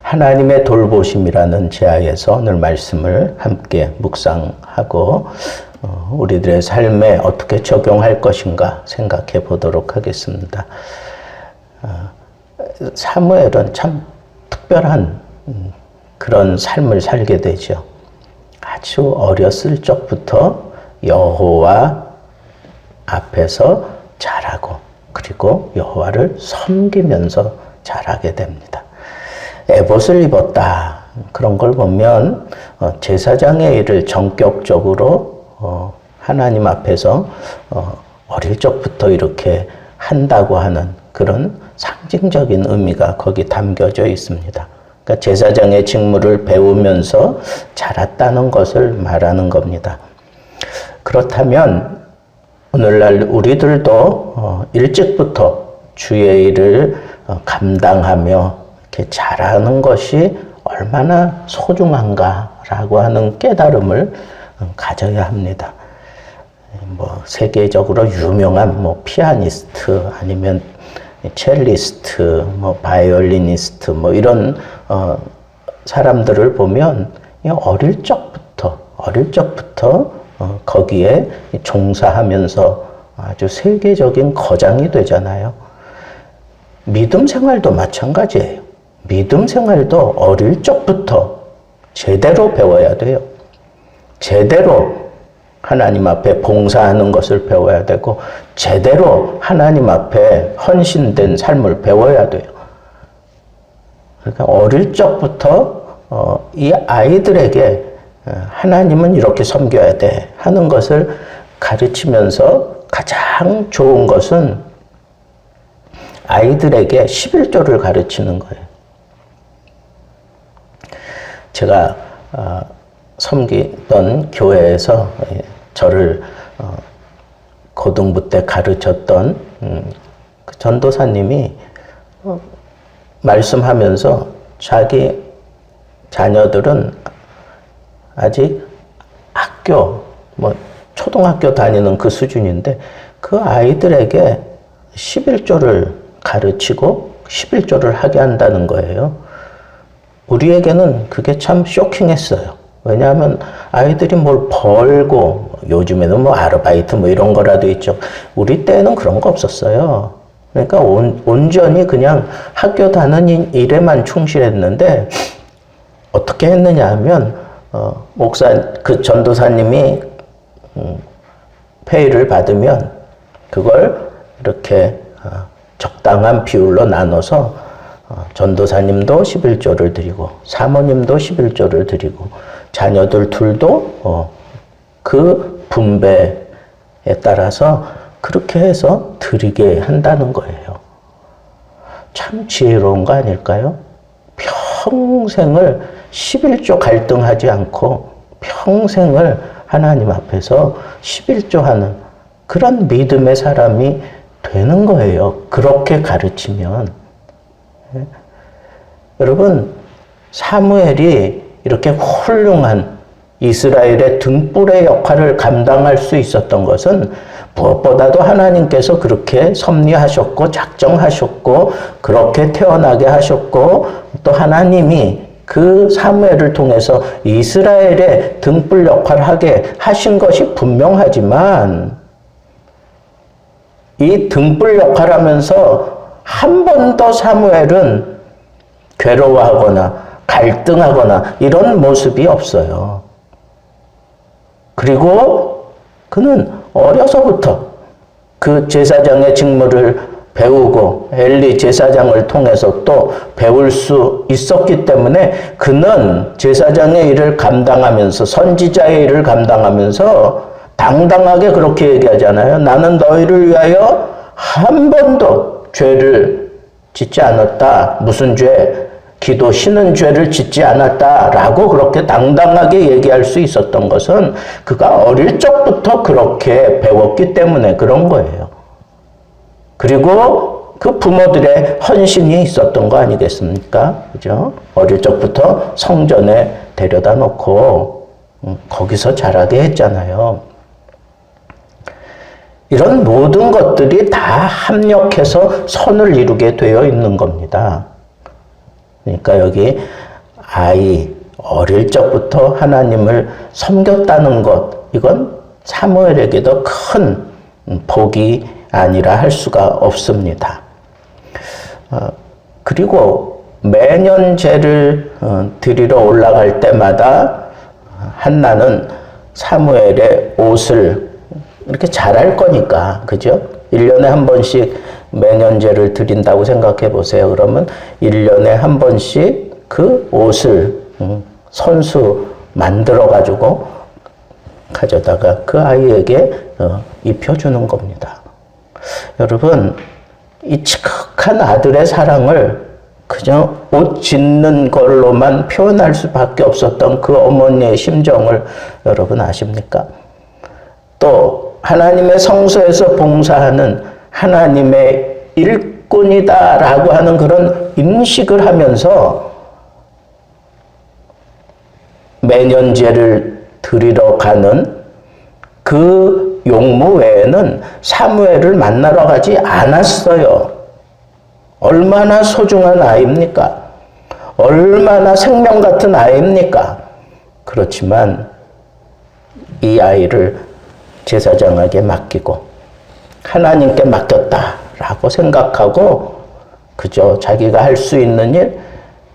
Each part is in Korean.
하나님의 돌보심이라는 제하에서 오늘 말씀을 함께 묵상하고 우리들의 삶에 어떻게 적용할 것인가 생각해 보도록 하겠습니다. 사무엘은 참 특별한 그런 삶을 살게 되죠. 아주 어렸을 적부터 여호와 앞에서 자라고 그리고 여호와를 섬기면서 자라게 됩니다. 에봇을 입었다. 그런 걸 보면 제사장의 일을 전격적으로 하나님 앞에서 어릴 적부터 이렇게 한다고 하는 그런 상징적인 의미가 거기 담겨져 있습니다. 그러니까 제사장의 직무를 배우면서 자랐다는 것을 말하는 겁니다. 그렇다면 오늘날 우리들도 일찍부터 주의 일을 감당하며 이렇게 잘하는 것이 얼마나 소중한가라고 하는 깨달음을 가져야 합니다. 세계적으로 유명한 피아니스트 아니면 첼리스트, 바이올리니스트 이런 사람들을 보면 어릴 적부터 거기에 종사하면서 아주 세계적인 거장이 되잖아요. 믿음 생활도 마찬가지예요. 믿음 생활도 어릴 적부터 제대로 배워야 돼요. 제대로 하나님 앞에 봉사하는 것을 배워야 되고 제대로 하나님 앞에 헌신된 삶을 배워야 돼요. 그러니까 어릴 적부터 이 아이들에게 하나님은 이렇게 섬겨야 돼 하는 것을 가르치면서 가장 좋은 것은 아이들에게 11조를 가르치는 거예요. 제가 섬기던 교회에서 저를 고등부 때 가르쳤던 그 전도사님이 말씀하면서 자기 자녀들은 아직 학교, 초등학교 다니는 그 수준인데 그 아이들에게 11조를 가르치고 11조를 하게 한다는 거예요. 우리에게는 그게 참 쇼킹했어요. 왜냐하면 아이들이 뭘 벌고 요즘에는 아르바이트 이런 거라도 있죠. 우리 때는 그런 거 없었어요. 그러니까 온전히 그냥 학교 다니는 일에만 충실했는데 어떻게 했느냐 하면 그 전도사님이 페이를 받으면 그걸 이렇게 적당한 비율로 나눠서 전도사님도 11조를 드리고 사모님도 11조를 드리고 자녀들 둘도 그 분배에 따라서 그렇게 해서 드리게 한다는 거예요. 참 지혜로운 거 아닐까요? 평생을 11조 갈등하지 않고 평생을 하나님 앞에서 11조 하는 그런 믿음의 사람이 되는 거예요. 그렇게 가르치면. 여러분, 사무엘이 이렇게 훌륭한 이스라엘의 등불의 역할을 감당할 수 있었던 것은 무엇보다도 하나님께서 그렇게 섭리하셨고 작정하셨고 그렇게 태어나게 하셨고 또 하나님이 그 사무엘을 통해서 이스라엘의 등불 역할을 하게 하신 것이 분명하지만 이 등불 역할을 하면서 한 번도 사무엘은 괴로워하거나 갈등하거나 이런 모습이 없어요. 그리고 그는 어려서부터 그 제사장의 직무를 배우고 엘리 제사장을 통해서 또 배울 수 있었기 때문에 그는 제사장의 일을 감당하면서 선지자의 일을 감당하면서 당당하게 그렇게 얘기하잖아요. 나는 너희를 위하여 한 번도 죄를 짓지 않았다. 무슨 죄? 기도 쉬는 죄를 짓지 않았다라고 그렇게 당당하게 얘기할 수 있었던 것은 그가 어릴 적부터 그렇게 배웠기 때문에 그런 거예요. 그리고 그 부모들의 헌신이 있었던 거 아니겠습니까? 그죠? 어릴 적부터 성전에 데려다 놓고 거기서 자라게 했잖아요. 이런 모든 것들이 다 합력해서 선을 이루게 되어 있는 겁니다. 그러니까 여기 아이 어릴 적부터 하나님을 섬겼다는 것, 이건 사무엘에게도 큰 복이 아니라 할 수가 없습니다. 그리고 매년 제를 드리러 올라갈 때마다 한나는 사무엘의 옷을 이렇게 잘할 거니까, 그죠? 1년에 한 번씩 매년 제를 드린다고 생각해 보세요. 그러면 1년에 한 번씩 그 옷을 손수 만들어 가지고 가져다가 그 아이에게 입혀주는 겁니다. 여러분, 이 지극한 아들의 사랑을 그저 옷 짓는 걸로만 표현할 수밖에 없었던 그 어머니의 심정을 여러분 아십니까? 또 하나님의 성소에서 봉사하는 하나님의 일꾼이다라고 하는 그런 인식을 하면서 매년 제를 드리러 가는 그 용무 외에는 사무엘을 만나러 가지 않았어요. 얼마나 소중한 아이입니까? 얼마나 생명 같은 아이입니까? 그렇지만 이 아이를 제사장에게 맡기고 하나님께 맡겼다라고 생각하고 그저 자기가 할 수 있는 일,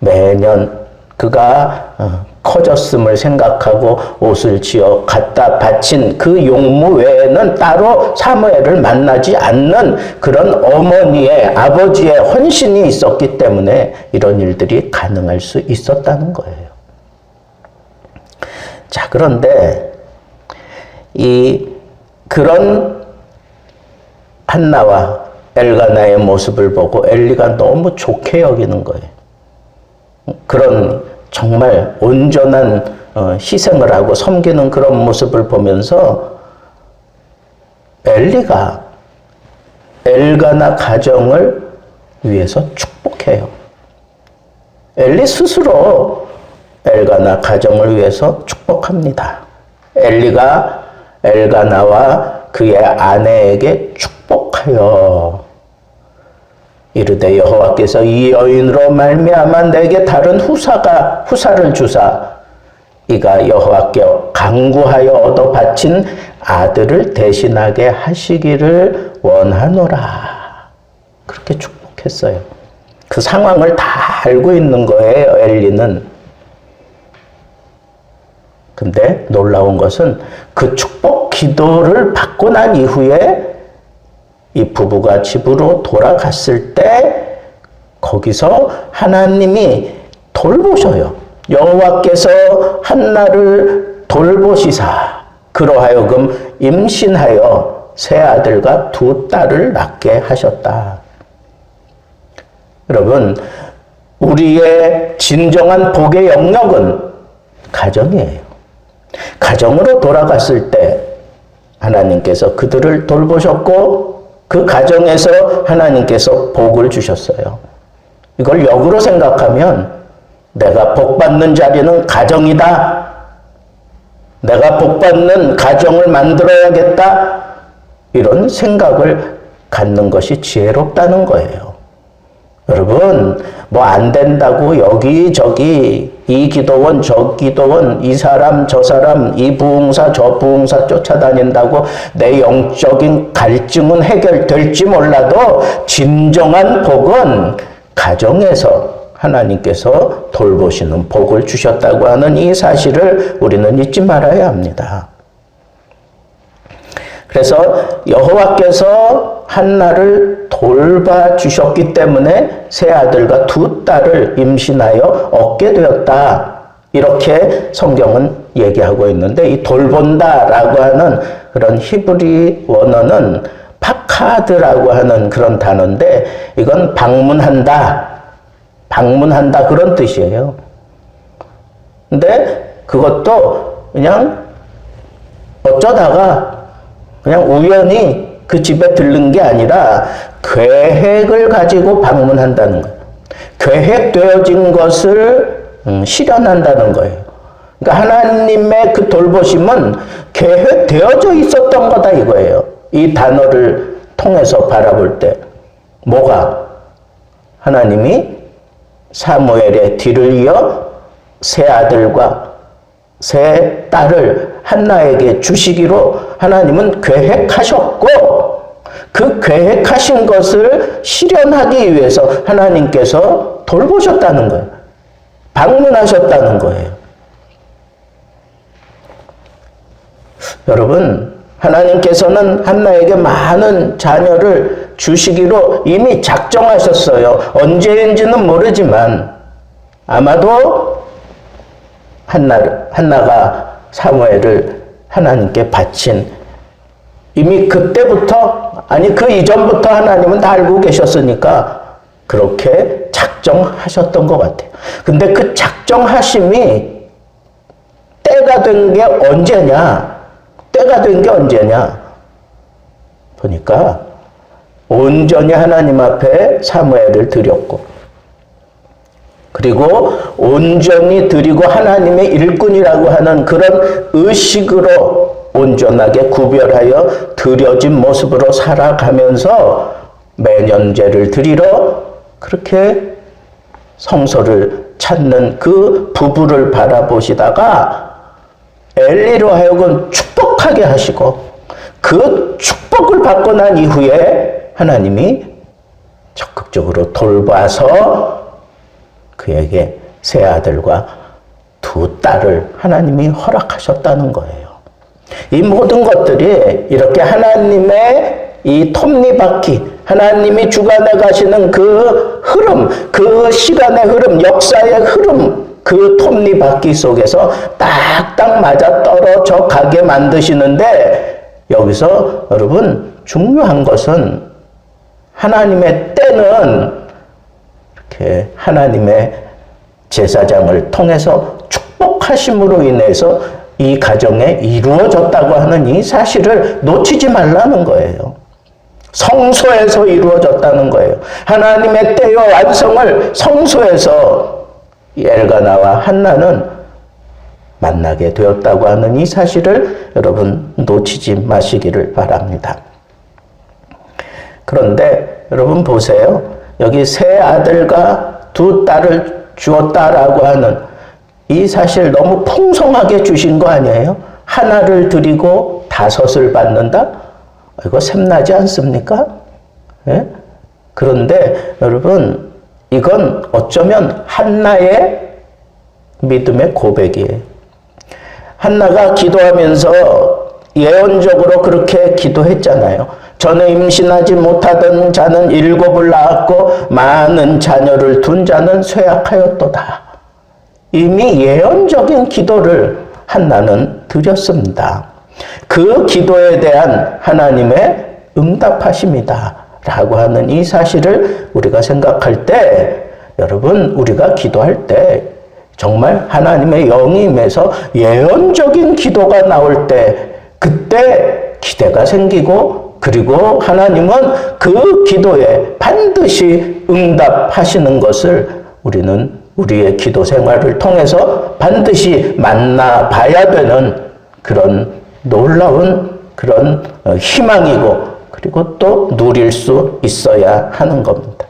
매년 그가 커졌음을 생각하고 옷을 지어 갖다 바친 그 용무 외에는 따로 사무엘을 만나지 않는 그런 어머니의, 아버지의 헌신이 있었기 때문에 이런 일들이 가능할 수 있었다는 거예요. 자, 그런데 그런 한나와 엘가나의 모습을 보고 엘리가 너무 좋게 여기는 거예요. 그런 정말 온전한 희생을 하고 섬기는 그런 모습을 보면서 엘리가 엘가나 가정을 위해서 축복해요. 엘리 스스로 엘가나 가정을 위해서 축복합니다. 엘리가 엘가나와 그의 아내에게 축복하여 이르되 여호와께서 이 여인으로 말미암아 내게 다른 후사를 주사 이가 여호와께 간구하여 얻어 바친 아들을 대신하게 하시기를 원하노라. 그렇게 축복했어요. 그 상황을 다 알고 있는 거예요, 엘리는. 근데 놀라운 것은 그 축복 기도를 받고 난 이후에 이 부부가 집으로 돌아갔을 때 거기서 하나님이 돌보셔요. 여호와께서 한나를 돌보시사 그러하여금 임신하여 세 아들과 두 딸을 낳게 하셨다. 여러분, 우리의 진정한 복의 영역은 가정이에요. 가정으로 돌아갔을 때 하나님께서 그들을 돌보셨고 그 가정에서 하나님께서 복을 주셨어요. 이걸 역으로 생각하면 내가 복받는 자리는 가정이다. 내가 복받는 가정을 만들어야겠다. 이런 생각을 갖는 것이 지혜롭다는 거예요. 여러분, 뭐 안 된다고 여기저기 이 기도원 저 기도원 이 사람 저 사람 이 부흥사 저 부흥사 쫓아다닌다고 내 영적인 갈증은 해결될지 몰라도 진정한 복은 가정에서 하나님께서 돌보시는 복을 주셨다고 하는 이 사실을 우리는 잊지 말아야 합니다. 그래서 여호와께서 한나를 돌봐주셨기 때문에 세 아들과 두 딸을 임신하여 얻게 되었다. 이렇게 성경은 얘기하고 있는데 이 돌본다라고 하는 그런 히브리 원어는 파카드라고 하는 그런 단어인데 이건 방문한다 그런 뜻이에요. 근데 그것도 그냥 어쩌다가 그냥 우연히 그 집에 들른 게 아니라 계획을 가지고 방문한다는 거예요. 계획되어진 것을 실현한다는 거예요. 그러니까 하나님의 그 돌보심은 계획되어져 있었던 거다 이거예요. 이 단어를 통해서 바라볼 때 뭐가 하나님이 사무엘의 뒤를 이어 세 아들과 세 딸을 한나에게 주시기로 하나님은 계획하셨고, 그 계획하신 것을 실현하기 위해서 하나님께서 돌보셨다는 거예요. 방문하셨다는 거예요. 여러분, 하나님께서는 한나에게 많은 자녀를 주시기로 이미 작정하셨어요. 언제인지는 모르지만 아마도 한나가 사무엘을 하나님께 바친, 이미 그때부터, 아니 그 이전부터 하나님은 다 알고 계셨으니까 그렇게 작정하셨던 것 같아요. 근데 그 작정하심이 때가 된 게 언제냐? 때가 된 게 언제냐? 보니까 온전히 하나님 앞에 사무엘을 드렸고, 그리고 온전히 드리고 하나님의 일꾼이라고 하는 그런 의식으로 온전하게 구별하여 드려진 모습으로 살아가면서 매년제를 드리러 그렇게 성소를 찾는 그 부부를 바라보시다가 엘리로 하여금 축복하게 하시고, 그 축복을 받고 난 이후에 하나님이 적극적으로 돌봐서 그에게 세 아들과 두 딸을 하나님이 허락하셨다는 거예요. 이 모든 것들이 이렇게 하나님의 이 톱니바퀴, 하나님이 주관해 가시는 그 흐름, 그 시간의 흐름, 역사의 흐름, 그 톱니바퀴 속에서 딱딱 맞아 떨어져 가게 만드시는데, 여기서 여러분 중요한 것은 하나님의 때는 이렇게 하나님의 제사장을 통해서 축복하심으로 인해서 이 가정에 이루어졌다고 하는 이 사실을 놓치지 말라는 거예요. 성소에서 이루어졌다는 거예요. 하나님의 때와 완성을 성소에서 엘가나와 한나는 만나게 되었다고 하는 이 사실을 여러분 놓치지 마시기를 바랍니다. 그런데 여러분 보세요. 여기 세 아들과 두 딸을 주었다라고 하는 이 사실 너무 풍성하게 주신 거 아니에요? 하나를 드리고 다섯을 받는다? 이거 샘나지 않습니까? 예? 그런데 여러분, 이건 어쩌면 한나의 믿음의 고백이에요. 한나가 기도하면서 예언적으로 그렇게 기도했잖아요. 전에 임신하지 못하던 자는 7을 낳았고 많은 자녀를 둔 자는 쇠약하였도다. 이미 예언적인 기도를 한나는 드렸습니다. 그 기도에 대한 하나님의 응답하심이다 라고 하는 이 사실을 우리가 생각할 때, 여러분, 우리가 기도할 때 정말 하나님의 영이 임해서 예언적인 기도가 나올 때, 그때 기대가 생기고, 그리고 하나님은 그 기도에 반드시 응답하시는 것을 우리는 우리의 기도 생활을 통해서 반드시 만나봐야 되는 그런 놀라운 그런 희망이고, 그리고 또 누릴 수 있어야 하는 겁니다.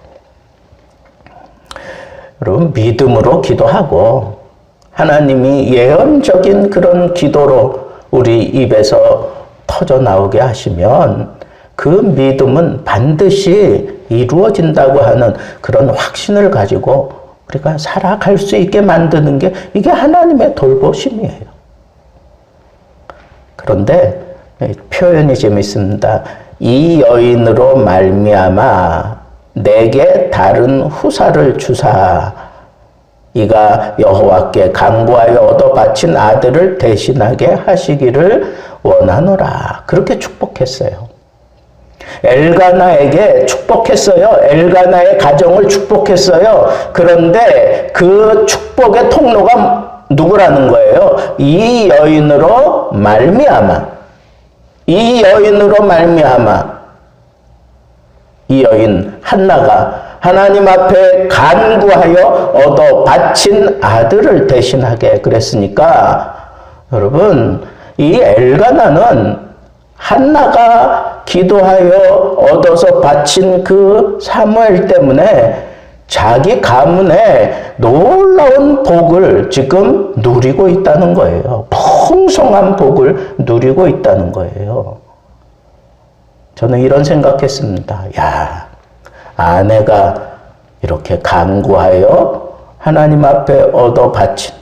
여러분, 믿음으로 기도하고 하나님이 예언적인 그런 기도로 우리 입에서 터져 나오게 하시면 그 믿음은 반드시 이루어진다고 하는 그런 확신을 가지고 우리가 살아갈 수 있게 만드는 게 이게 하나님의 돌보심이에요. 그런데 표현이 재밌습니다. 이 여인으로 말미암아 내게 다른 후사를 주사 이가 여호와께 간구하여 얻어 바친 아들을 대신하게 하시기를 원하노라. 그렇게 축복했어요. 엘가나에게 축복했어요. 엘가나의 가정을 축복했어요. 그런데 그 축복의 통로가 누구라는 거예요? 이 여인으로 말미암아. 이 여인으로 말미암아. 이 여인 한나가 하나님 앞에 간구하여 얻어 바친 아들을 대신하게 그랬으니까, 여러분, 이 엘가나는 한나가 기도하여 얻어서 바친 그 사무엘 때문에 자기 가문에 놀라운 복을 지금 누리고 있다는 거예요. 풍성한 복을 누리고 있다는 거예요. 저는 이런 생각했습니다. 야, 아내가 이렇게 간구하여 하나님 앞에 얻어 바친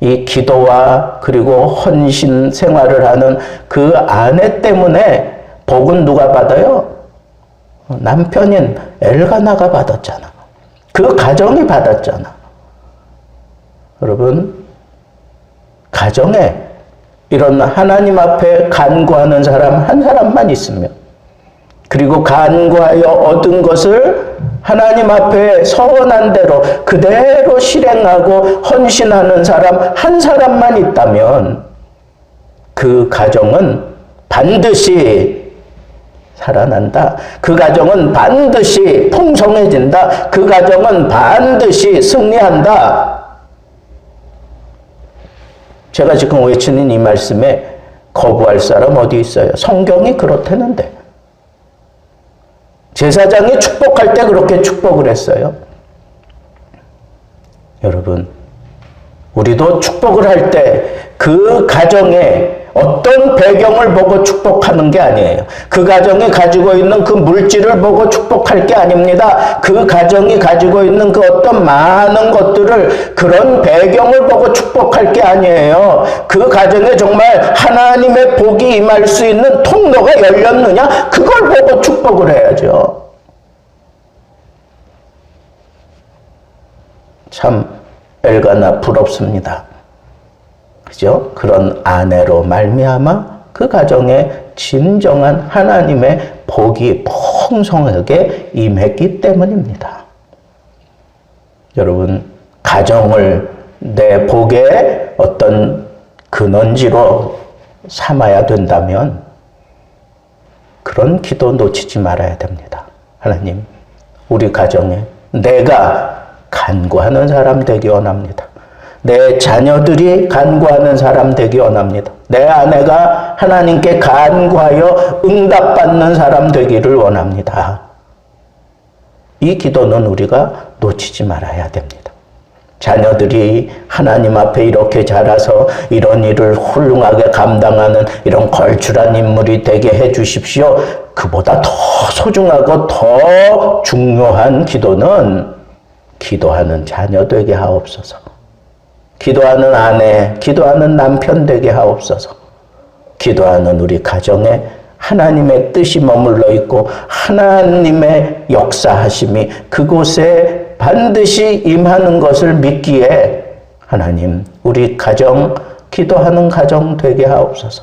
이 기도와 그리고 헌신 생활을 하는 그 아내 때문에 복은 누가 받아요? 남편인 엘가나가 받았잖아. 그 가정이 받았잖아. 여러분, 가정에 이런 하나님 앞에 간구하는 사람 한 사람만 있으면, 그리고 간구하여 얻은 것을 하나님 앞에 서원한 대로 그대로 실행하고 헌신하는 사람 한 사람만 있다면 그 가정은 반드시 살아난다. 그 가정은 반드시 풍성해진다. 그 가정은 반드시 승리한다. 제가 지금 외치는 이 말씀에 거부할 사람 어디 있어요? 성경이 그렇다는데. 제사장이 축복할 때 그렇게 축복을 했어요. 여러분, 우리도 축복을 할 때 그 가정에 어떤 배경을 보고 축복하는 게 아니에요. 그 가정이 가지고 있는 그 물질을 보고 축복할 게 아닙니다. 그 가정이 가지고 있는 그 어떤 많은 것들을, 그런 배경을 보고 축복할 게 아니에요. 그 가정에 정말 하나님의 복이 임할 수 있는 통로가 열렸느냐? 그걸 보고 축복을 해야죠. 참 엘가나 부럽습니다. 그죠? 그런 아내로 말미암아 그 가정에 진정한 하나님의 복이 풍성하게 임했기 때문입니다. 여러분, 가정을 내 복의 어떤 근원지로 삼아야 된다면 그런 기도 놓치지 말아야 됩니다. 하나님, 우리 가정에 내가 간구하는 사람 되기 원합니다. 내 자녀들이 간구하는 사람 되기 원합니다. 내 아내가 하나님께 간구하여 응답받는 사람 되기를 원합니다. 이 기도는 우리가 놓치지 말아야 됩니다. 자녀들이 하나님 앞에 이렇게 자라서 이런 일을 훌륭하게 감당하는 이런 걸출한 인물이 되게 해 주십시오. 그보다 더 소중하고 더 중요한 기도는 기도하는 자녀 되게 하옵소서. 기도하는 아내, 기도하는 남편 되게 하옵소서. 기도하는 우리 가정에 하나님의 뜻이 머물러 있고 하나님의 역사하심이 그곳에 반드시 임하는 것을 믿기에 하나님, 우리 가정, 기도하는 가정 되게 하옵소서.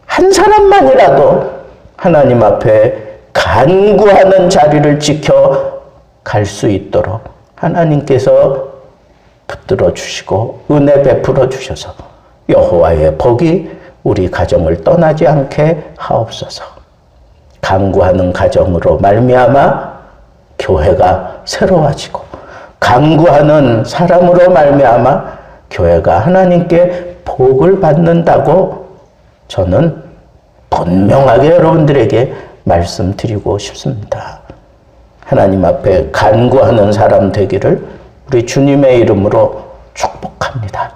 한 사람만이라도 하나님 앞에 간구하는 자리를 지켜 갈 수 있도록 하나님께서 붙들어 주시고 은혜 베풀어 주셔서 여호와의 복이 우리 가정을 떠나지 않게 하옵소서. 간구하는 가정으로 말미암아 교회가 새로워지고, 간구하는 사람으로 말미암아 교회가 하나님께 복을 받는다고 저는 분명하게 여러분들에게 말씀드리고 싶습니다. 하나님 앞에 간구하는 사람 되기를 우리 주님의 이름으로 축복합니다.